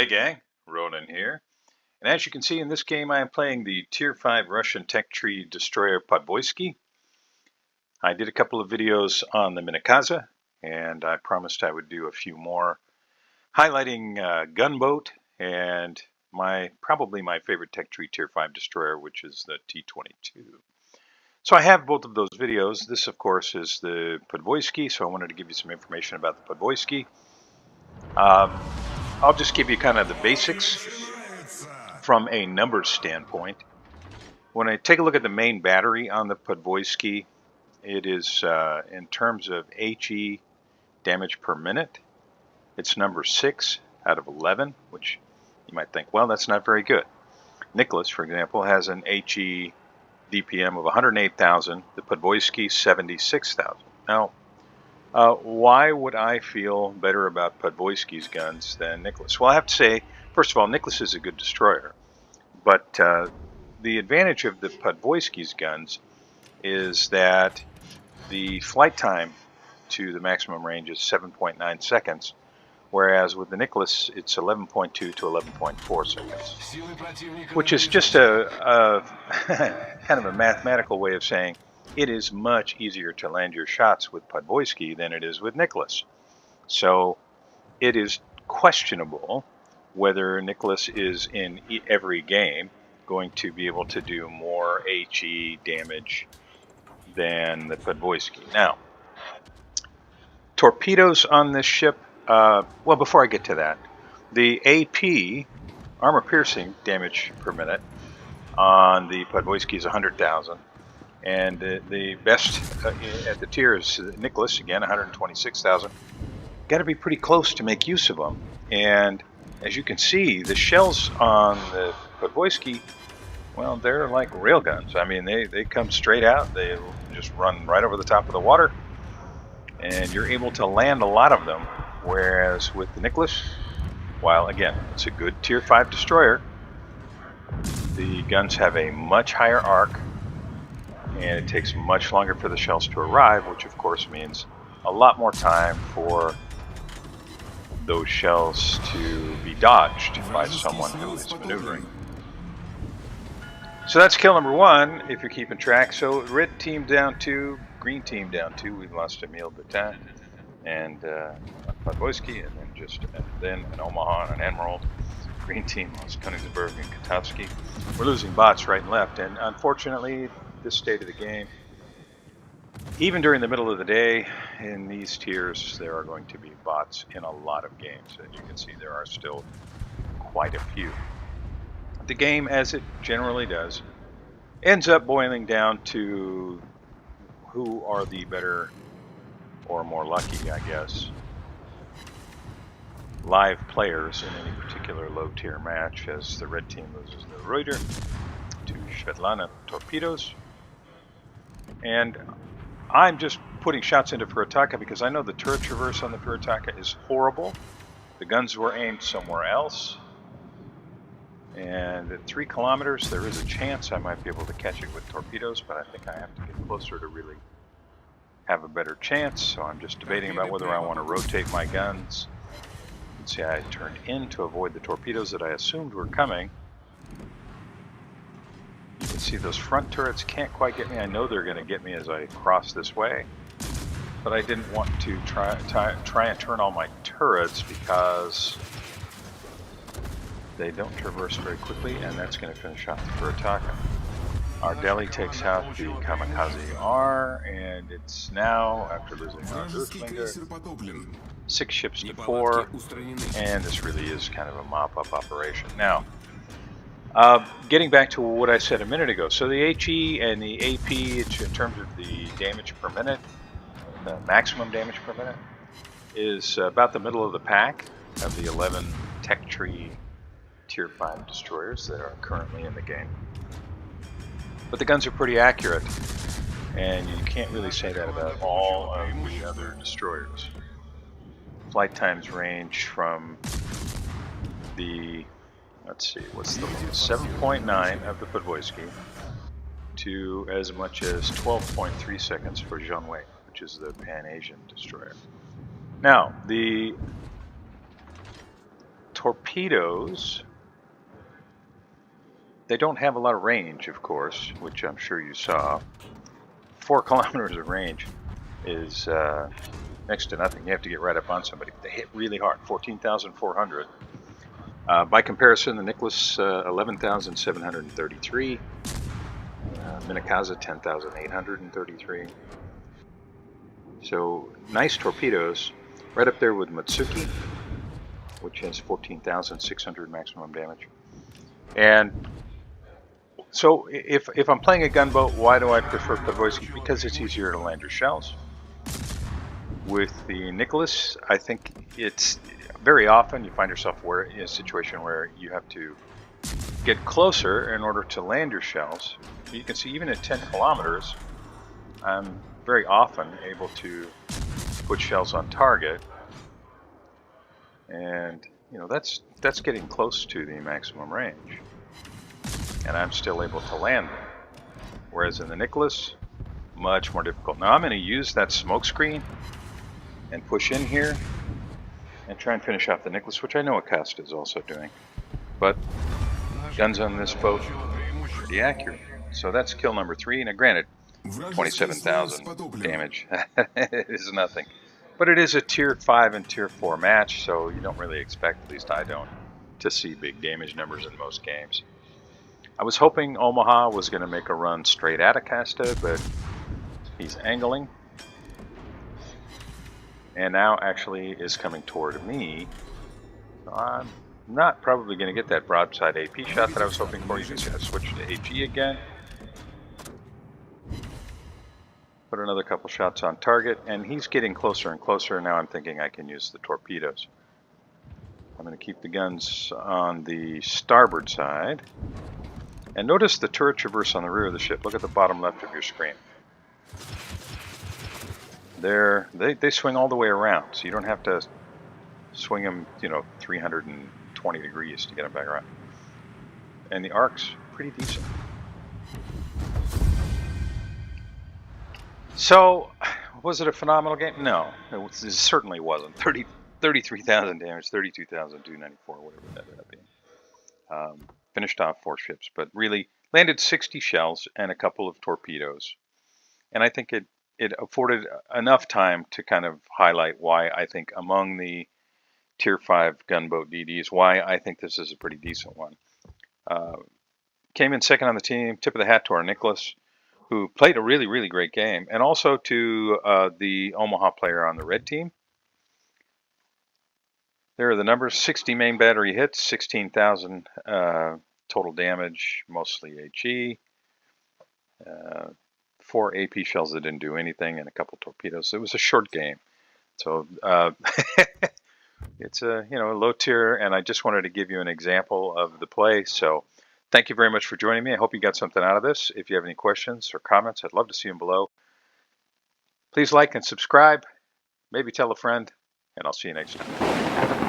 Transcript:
gang, Ronan here. And as you can see in this game, I am playing the Tier 5 Russian tech tree destroyer Podvoisky. I did a couple of videos on the Minakaza, and I promised I would do a few more highlighting Gunboat and probably my favorite tech tree Tier 5 destroyer, which is the T-22. So I have both of those videos. This, of course, is the Podvoisky, so I wanted to give you some information about the Podvoisky. I'll just give you kind of the basics from a numbers standpoint. When I take a look at the main battery on the Podvoisky, it is, in terms of HE damage per minute, it's number 6 out of 11, which you might think, well, that's not very good. Nicholas, for example, has an HE DPM of 108,000, the Podvoisky 76,000. Now, why would I feel better about Podvoisky's guns than Nicholas? Well, I have to say, first of all, Nicholas is a good destroyer, but the advantage of the Podvoisky's guns is that the flight time to the maximum range is 7.9 seconds, whereas with the Nicholas, it's 11.2 to 11.4 seconds, which is just a kind of a mathematical way of saying it is much easier to land your shots with Podvoisky than it is with Nicholas. So it is questionable whether Nicholas is in every game going to be able to do more HE damage than the Podvoisky. Now, torpedoes on this ship, well, before I get to that, the AP, armor piercing damage per minute, on the Podvoisky is 100,000. And the best at the tier is Nicholas, again, 126,000. Got to be pretty close to make use of them. And as you can see, the shells on the Podvoisky, well, they're like railguns. I mean, they come straight out. They just run right over the top of the water. And you're able to land a lot of them. Whereas with the Nicholas, while, again, it's a good Tier 5 destroyer, the guns have a much higher arc, and it takes much longer for the shells to arrive, which of course means a lot more time for those shells to be dodged by someone who is maneuvering. So that's kill number 1, if you're keeping track. So red team down 2, green team down 2. We've lost Emil Batin and Podvoisky, and then an Omaha and an Emerald. Green team lost Königsberg and Katowski. We're losing bots right and left, and unfortunately, this state of the game, even during the middle of the day in these tiers, there are going to be bots in a lot of games. As you can see, there are still quite a few. The game, as it generally does, ends up boiling down to who are the better or more lucky, I guess, live players in any particular low tier match, as the red team loses the Reuter to Svetlana Torpedoes. And I'm just putting shots into Furutaka because I know the turret traverse on the Furutaka is horrible. The guns were aimed somewhere else. And at 3 kilometers, there is a chance I might be able to catch it with torpedoes, but I think I have to get closer to really have a better chance. So I'm just debating about whether I want to rotate my guns. You can see I turned in to avoid the torpedoes that I assumed were coming. You can see those front turrets can't quite get me. I know they're going to get me as I cross this way, but I didn't want to try and turn all my turrets because they don't traverse very quickly, and that's going to finish off the Furutaka. Our Delhi takes out the Kamikaze R, and it's now, after losing our Earthlinger, 6 ships to 4, and this really is kind of a mop-up operation. Now, getting back to what I said a minute ago, so the HE and the AP, in terms of the damage per minute, the maximum damage per minute, is about the middle of the pack of the 11 tech tree Tier 5 destroyers that are currently in the game. But the guns are pretty accurate, and you can't really say that about all of the other destroyers. Flight times range from the, let's see, what's the 7.9 of the Podvoisky to as much as 12.3 seconds for Zhongwei, which is the Pan-Asian destroyer. Now, the torpedoes, they don't have a lot of range, of course, which I'm sure you saw. 4 kilometers of range is next to nothing. You have to get right up on somebody. They hit really hard, 14,400. By comparison, the Nicholas 11,733, Minakaza 10,833. So nice torpedoes, right up there with Matsuki, which has 14,600 maximum damage. And so if I'm playing a gunboat, why do I prefer Podvoisky? Because it's easier to land your shells. With the Nicholas, I think it's very often you find yourself in a situation where you have to get closer in order to land your shells. You can see even at 10 kilometers, I'm very often able to put shells on target, and that's getting close to the maximum range, and I'm still able to land them. Whereas in the Nicholas, much more difficult. Now I'm going to use that smoke screen and push in here and try and finish off the Nicholas, which I know Acosta is also doing. But guns on this boat pretty accurate. So that's kill number 3. Now granted, 27,000 damage is nothing. But it is a tier 5 and tier 4 match, so you don't really expect, at least I don't, to see big damage numbers in most games. I was hoping Omaha was going to make a run straight at Acosta, but he's angling. And now actually is coming toward me. So I'm not probably going to get that broadside AP shot that I was hoping for. He's going to switch to AG again. Put another couple shots on target, and he's getting closer and closer. Now I'm thinking I can use the torpedoes. I'm going to keep the guns on the starboard side. And notice the turret traverse on the rear of the ship. Look at the bottom left of your screen. They swing all the way around, so you don't have to swing them, 320 degrees to get them back around. And the arc's pretty decent. So, was it a phenomenal game? No, it certainly wasn't. 33,000 damage, 32,294, whatever that ended up being. Finished off 4 ships, but really landed 60 shells and a couple of torpedoes. And I think it afforded enough time to kind of highlight why I think among the tier 5 gunboat DDs, why I think this is a pretty decent one. Came in second on the team, tip of the hat to our Nicholas, who played a really, really great game, and also to the Omaha player on the red team. There are the numbers: 60 main battery hits, 16,000 total damage, mostly HE, 4 AP shells that didn't do anything, and a couple torpedoes. It was a short game, so it's a low tier, and I just wanted to give you an example of the play. So thank you very much for joining me. I hope you got something out of this. If you have any questions or comments, I'd love to see them below. Please like and subscribe. Maybe tell a friend, and I'll see you next time.